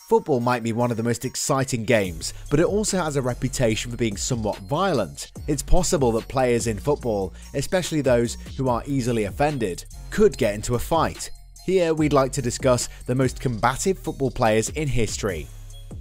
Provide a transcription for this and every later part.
Football might be one of the most exciting games, but it also has a reputation for being somewhat violent. It's possible that players in football, especially those who are easily offended, could get into a fight. Here we'd like to discuss the most combative football players in history.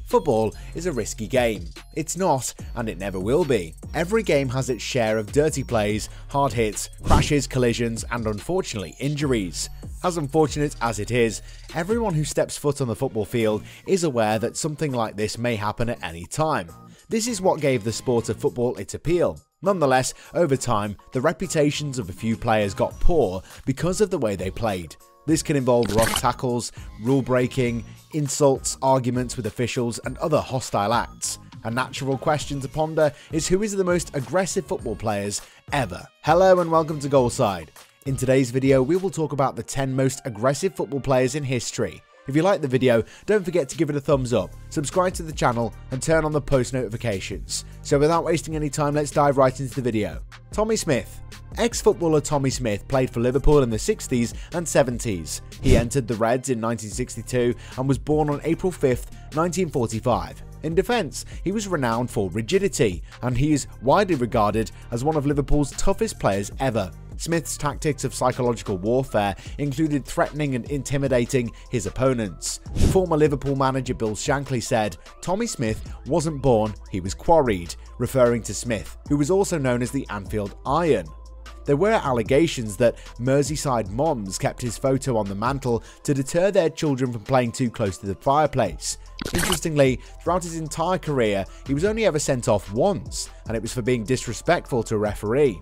Football is a risky game. It's not, and it never will be. Every game has its share of dirty plays, hard hits, crashes, collisions, and unfortunately injuries. As unfortunate as it is, everyone who steps foot on the football field is aware that something like this may happen at any time. This is what gave the sport of football its appeal. Nonetheless, over time, the reputations of a few players got poor because of the way they played. This can involve rough tackles, rule breaking, insults, arguments with officials, and other hostile acts. A natural question to ponder is who is the most aggressive football players ever? Hello and welcome to Goalside. In today's video, we will talk about the 10 most aggressive football players in history. If you like the video, don't forget to give it a thumbs up, subscribe to the channel, and turn on the post notifications. So without wasting any time, let's dive right into the video. Tommy Smith. Ex-footballer Tommy Smith played for Liverpool in the 60s and 70s. He entered the Reds in 1962 and was born on April 5th, 1945. In defence, he was renowned for rigidity, and he is widely regarded as one of Liverpool's toughest players ever. Smith's tactics of psychological warfare included threatening and intimidating his opponents. Former Liverpool manager Bill Shankly said, "Tommy Smith wasn't born, he was quarried," referring to Smith, who was also known as the Anfield Iron. There were allegations that Merseyside moms kept his photo on the mantle to deter their children from playing too close to the fireplace. Interestingly, throughout his entire career, he was only ever sent off once, and it was for being disrespectful to a referee.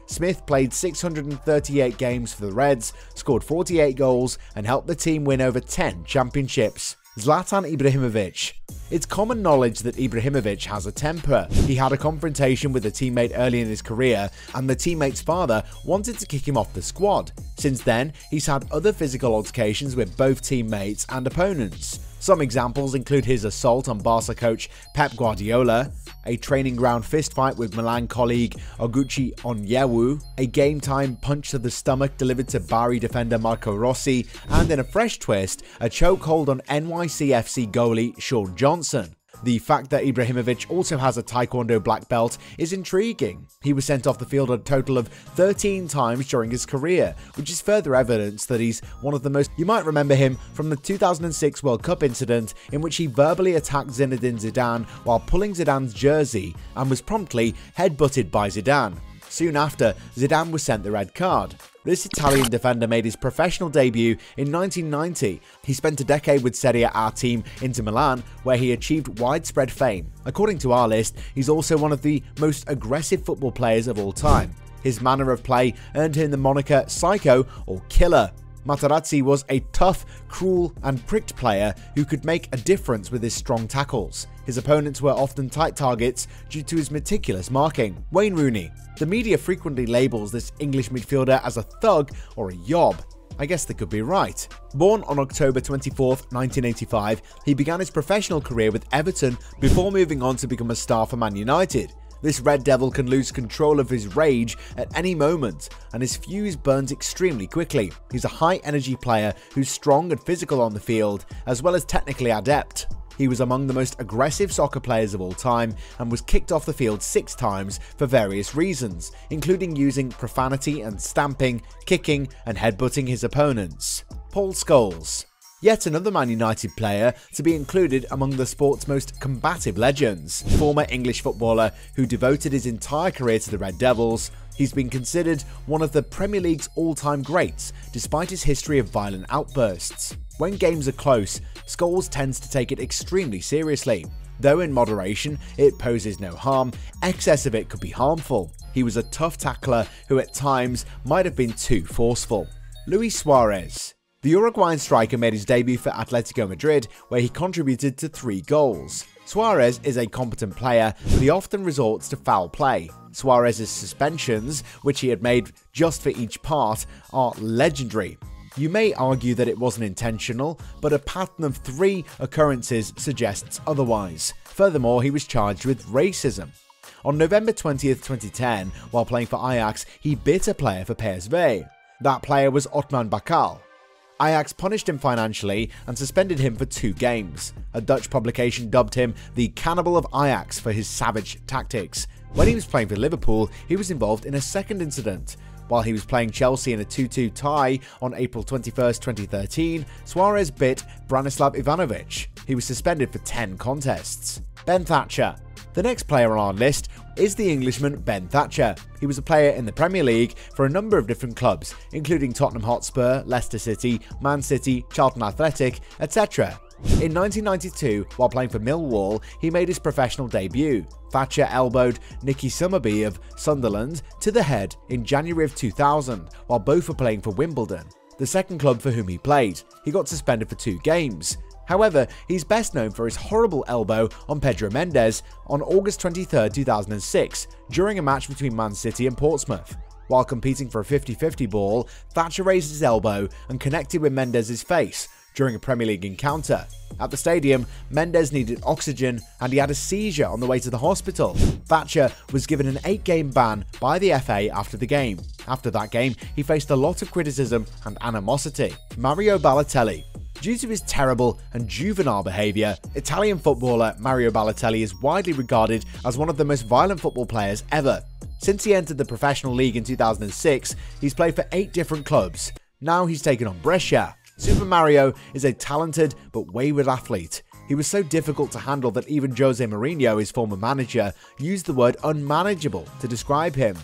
Smith played 638 games for the Reds, scored 48 goals, and helped the team win over 10 championships. Zlatan Ibrahimovic. It's common knowledge that Ibrahimovic has a temper. He had a confrontation with a teammate early in his career, and the teammate's father wanted to kick him off the squad. Since then, he's had other physical altercations with both teammates and opponents. Some examples include his assault on Barca coach Pep Guardiola, a training ground fistfight with Milan colleague Oguchi Onyewu, a game-time punch to the stomach delivered to Bari defender Marco Rossi, and in a fresh twist, a chokehold on NYCFC goalie Sean Johnson. The fact that Ibrahimovic also has a Taekwondo black belt is intriguing. He was sent off the field a total of 13 times during his career, which is further evidence that he's one of the most. You might remember him from the 2006 World Cup incident in which he verbally attacked Zinedine Zidane while pulling Zidane's jersey and was promptly headbutted by Zidane. Soon after, Zidane was sent the red card. This Italian defender made his professional debut in 1990. He spent a decade with Serie A team Inter Milan, where he achieved widespread fame. According to our list, he's also one of the most aggressive football players of all time. His manner of play earned him the moniker Psycho or Killer. Materazzi was a tough, cruel, and pricked player who could make a difference with his strong tackles. His opponents were often tight targets due to his meticulous marking. Wayne Rooney. The media frequently labels this English midfielder as a thug or a yob. I guess they could be right. Born on October 24th, 1985, he began his professional career with Everton before moving on to become a star for Man United. This Red Devil can lose control of his rage at any moment, and his fuse burns extremely quickly. He's a high-energy player who's strong and physical on the field, as well as technically adept. He was among the most aggressive soccer players of all time and was kicked off the field 6 times for various reasons, including using profanity and stamping, kicking, and headbutting his opponents. Paul Scholes. Yet another Man United player to be included among the sport's most combative legends. Former English footballer who devoted his entire career to the Red Devils, he's been considered one of the Premier League's all-time greats, despite his history of violent outbursts. When games are close, Scholes tends to take it extremely seriously. Though in moderation, it poses no harm, excess of it could be harmful. He was a tough tackler who at times might have been too forceful. Luis Suarez. The Uruguayan striker made his debut for Atletico Madrid, where he contributed to 3 goals. Suarez is a competent player, but he often resorts to foul play. Suarez's suspensions, which he had made just for each part, are legendary. You may argue that it wasn't intentional, but a pattern of 3 occurrences suggests otherwise. Furthermore, he was charged with racism. On November 20th, 2010, while playing for Ajax, he bit a player for PSV. That player was Otman Bakal. Ajax punished him financially and suspended him for 2 games. A Dutch publication dubbed him the Cannibal of Ajax for his savage tactics. When he was playing for Liverpool, he was involved in a second incident. While he was playing Chelsea in a 2-2 tie on April 21, 2013, Suarez bit Branislav Ivanovic. He was suspended for 10 contests. Ben Thatcher. The next player on our list is the Englishman Ben Thatcher. He was a player in the Premier League for a number of different clubs, including Tottenham Hotspur, Leicester City, Man City, Charlton Athletic, etc. In 1992, while playing for Millwall, he made his professional debut. Thatcher elbowed Nicky Summerby of Sunderland to the head in January of 2000, while both were playing for Wimbledon, the second club for whom he played. He got suspended for 2 games. However, he's best known for his horrible elbow on Pedro Mendes on August 23, 2006, during a match between Man City and Portsmouth. While competing for a 50-50 ball, Thatcher raised his elbow and connected with Mendes' face during a Premier League encounter. At the stadium, Mendes needed oxygen and he had a seizure on the way to the hospital. Thatcher was given an 8-game ban by the FA after the game. After that game, he faced a lot of criticism and animosity. Mario Balotelli. Due to his terrible and juvenile behaviour, Italian footballer Mario Balotelli is widely regarded as one of the most violent football players ever. Since he entered the professional league in 2006, he's played for 8 different clubs. Now he's taken on Brescia. Super Mario is a talented but wayward athlete. He was so difficult to handle that even Jose Mourinho, his former manager, used the word unmanageable to describe him.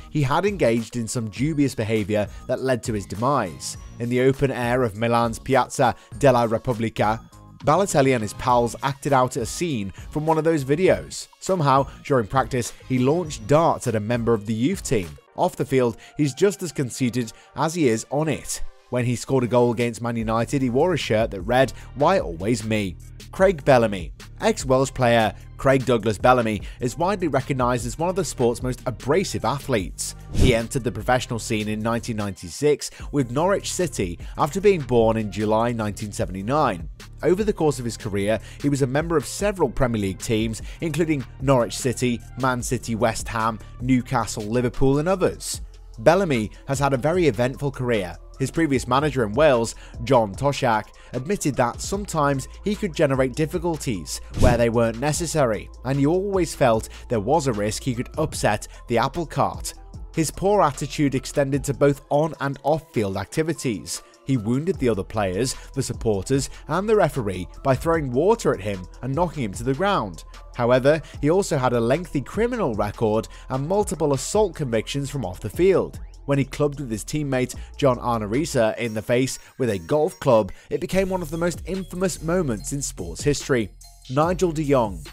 He had engaged in some dubious behaviour that led to his demise. In the open air of Milan's Piazza della Repubblica, Balotelli and his pals acted out a scene from one of those videos. Somehow, during practice, he launched darts at a member of the youth team. Off the field, he's just as conceited as he is on it. When he scored a goal against Man United, he wore a shirt that read, "Why always me?" Craig Bellamy. Ex-Welsh player Craig Douglas Bellamy is widely recognised as one of the sport's most abrasive athletes. He entered the professional scene in 1996 with Norwich City after being born in July 1979. Over the course of his career, he was a member of several Premier League teams, including Norwich City, Man City, West Ham, Newcastle, Liverpool and others. Bellamy has had a very eventful career. His previous manager in Wales, John Toshak, admitted that sometimes he could generate difficulties where they weren't necessary, and he always felt there was a risk he could upset the apple cart. His poor attitude extended to both on and off-field activities. He wounded the other players, the supporters, and the referee by throwing water at him and knocking him to the ground. However, he also had a lengthy criminal record and multiple assault convictions from off the field. When he clubbed with his teammate John Arnerisa in the face with a golf club, it became one of the most infamous moments in sports history. Nigel de Jong.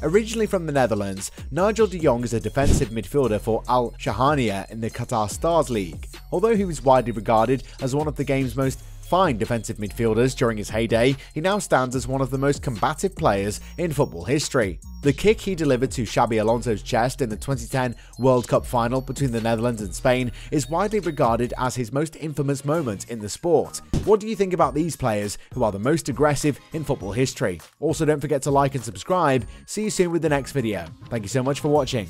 Originally from the Netherlands, Nigel de Jong is a defensive midfielder for Al Shahania in the Qatar Stars League. Although he was widely regarded as one of the game's most fine defensive midfielders during his heyday, he now stands as one of the most combative players in football history. The kick he delivered to Xabi Alonso's chest in the 2010 World Cup final between the Netherlands and Spain is widely regarded as his most infamous moment in the sport. What do you think about these players who are the most aggressive in football history? Also, don't forget to like and subscribe. See you soon with the next video. Thank you so much for watching.